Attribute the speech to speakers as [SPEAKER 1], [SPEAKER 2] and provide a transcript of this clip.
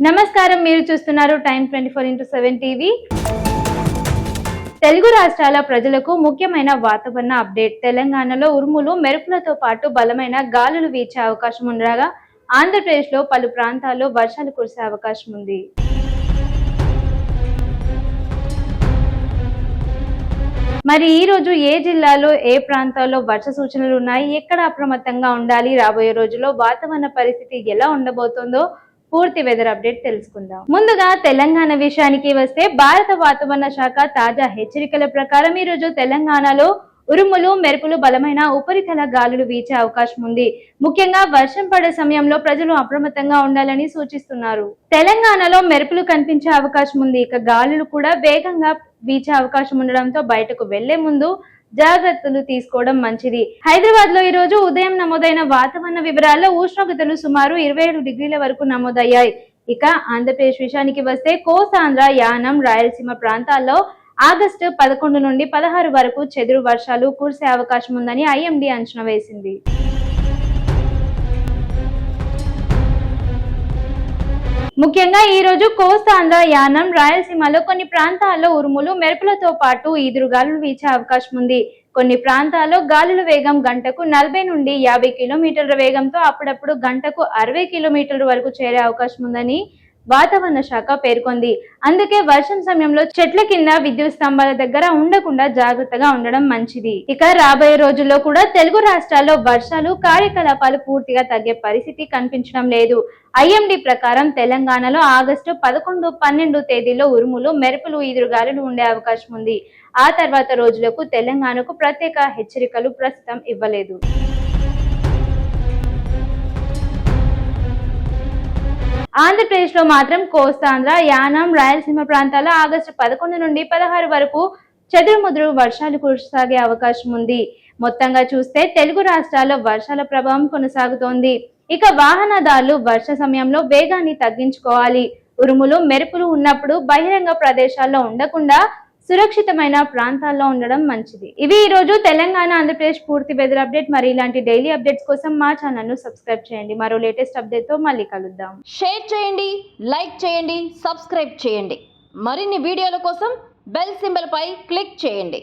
[SPEAKER 1] నమస్కారం, మీరు చూస్తున్నారు టైమ్ 24x7 టీవీ. తెలుగు రాష్ట్రాల ప్రజలకు ముఖ్యమైన వాతావరణ అప్డేట్. తెలంగాణలో ఉరుములు మెరుపులతో పాటు బలమైన గాలులు వీచే అవకాశం ఉండగా ఆంధ్రప్రదేశ్లో పలు ప్రాంతాల్లో వర్షాలు కురిసే అవకాశం ఉంది. మరి ఈ రోజు ఏ జిల్లాలో ఏ ప్రాంతాల్లో వర్ష సూచనలు ఉన్నాయి, ఎక్కడ అప్రమత్తంగా ఉండాలి, రాబోయే రోజుల్లో వాతావరణ పరిస్థితి ఎలా ఉండబోతోందో పూర్తి వెదర్ అప్డేట్ తెలుసుకుందాం. ముందుగా తెలంగాణ విషయానికి వస్తే భారత వాతావరణ శాఖ తాజా హెచ్చరికల ప్రకారం ఈ రోజు తెలంగాణలో ఉరుములు మెరుపులు బలమైన ఉపరితల గాలులు వీచే అవకాశం ఉంది. ముఖ్యంగా వర్షం పడే సమయంలో ప్రజలు అప్రమత్తంగా ఉండాలని సూచిస్తున్నారు. తెలంగాణలో మెరుపులు కనిపించే అవకాశం ఉంది. ఇక గాలులు కూడా వేగంగా వీచే అవకాశం ఉండడంతో బయటకు వెళ్లే ముందు జాగ్రత్తలు తీసుకోవడం మంచిది. హైదరాబాద్ లో ఈ రోజు ఉదయం నమోదైన వాతావరణ వివరాల్లో ఉష్ణోగ్రతలు సుమారు 27 డిగ్రీల వరకు నమోదయ్యాయి. ఇక ఆంధ్రప్రదేశ్ విషయానికి వస్తే కోస్తాంధ్ర, యానం, రాయలసీమ ప్రాంతాల్లో ఆగస్టు 11 నుండి 16 వరకు చెదురు వర్షాలు కురిసే అవకాశం ఉందని ఐఎండీ అంచనా వేసింది. ముఖ్యంగా ఈ రోజు కోస్తాంధ్ర, యానం, రాయలసీమలో కొన్ని ప్రాంతాల్లో ఉరుములు మెరుపులతో పాటు ఈదురుగాలులు వీచే అవకాశం ఉంది. కొన్ని ప్రాంతాల్లో గాలుల వేగం గంటకు 40 నుండి 50 కిలోమీటర్ల వేగంతో అప్పుడప్పుడు గంటకు 60 కిలోమీటర్ల వరకు చేరే అవకాశం ఉందని వాతావరణ శాఖ పేర్కొంది. అందుకే వర్షం సమయంలో చెట్ల కింద, విద్యుత్ స్తంభాల దగ్గర ఉండకుండా జాగ్రత్తగా ఉండడం మంచిది. ఇక రాబోయే రోజుల్లో కూడా తెలుగు రాష్ట్రాల్లో వర్షాలు కార్యకలాపాలు పూర్తిగా తగ్గే పరిస్థితి కనిపించడం లేదు. ఐఎండీ ప్రకారం తెలంగాణలో ఆగస్టు 11, 12 తేదీల్లో ఉరుములు, మెరుపులు, ఈదురుగాలులు ఉండే అవకాశం ఉంది. ఆ తర్వాత రోజులకు తెలంగాణకు ప్రత్యేక హెచ్చరికలు ప్రస్తుతం ఇవ్వలేదు. ఆంధ్రప్రదేశ్ లో మాత్రం కోస్తాంధ్ర, యానం, రాయలసీమ ప్రాంతాల్లో ఆగస్టు 11 నుండి 16 వరకు చెదురుముదురు వర్షాలు కురిసాగే అవకాశం ఉంది. మొత్తంగా చూస్తే తెలుగు రాష్ట్రాల్లో వర్షాల ప్రభావం కొనసాగుతోంది. ఇక వాహనదారులు వర్ష సమయంలో వేగాన్ని తగ్గించుకోవాలి. ఉరుములు మెరుపులు ఉన్నప్పుడు బహిరంగ ప్రదేశాల్లో ఉండకుండా సురక్షితమైన ప్రాంతాల్లో ఉండడం మంచిది. ఇవి ఈ రోజు తెలంగాణ, ఆంధ్రప్రదేశ్ పూర్తి వెదర్ అప్డేట్. మరి ఇలాంటి డైలీ అప్డేట్స్ కోసం మా ఛానల్ ను సబ్స్క్రైబ్ చేయండి. మరో లేటెస్ట్ అప్డేట్ తో మళ్ళీ కలుద్దాం.
[SPEAKER 2] షేర్ చేయండి, లైక్ చేయండి, సబ్స్క్రైబ్ చేయండి. మరిన్ని వీడియోల కోసం బెల్ సింబల్ పై క్లిక్ చేయండి.